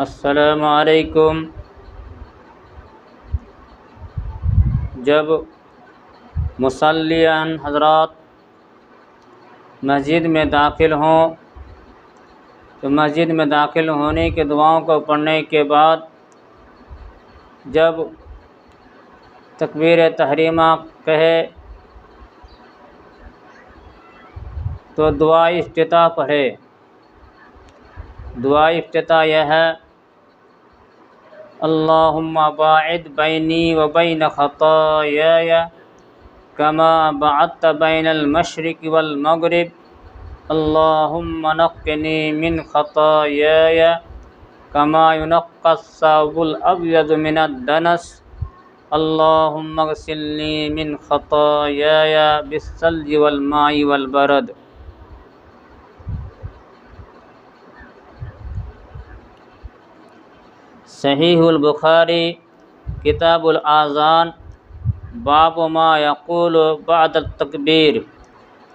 السلام علیکم۔ جب مصلیان حضرات مسجد میں داخل ہوں تو مسجد میں داخل ہونے کے دعاؤں کو پڑھنے کے بعد جب تکبیر تحریمہ کہے تو دعائے افتتاح پڑھے۔ دعائے افتتاح یہ ہے: اللہم باعد بینی و بین خطایای کما بعدت بین المشرق والمغرب اللہم نقنی من خطایای کما ینقی الثوب الابیض من الدنس اللہم اغسلنی من خطایای بالثلج والماء والبرد۔ صحیح البخاری کتاب الاذان باب ما یقول بعد التکبیر،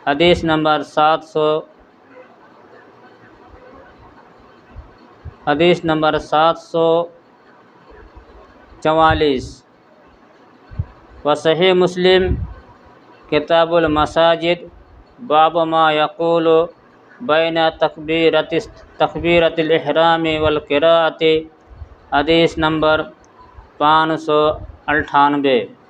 حدیث نمبر 744۔ وصحیح مسلم کتاب المساجد باب ما یقول بین تکبیرۃ الاحرام والقراءۃ، حدیث نمبر 598۔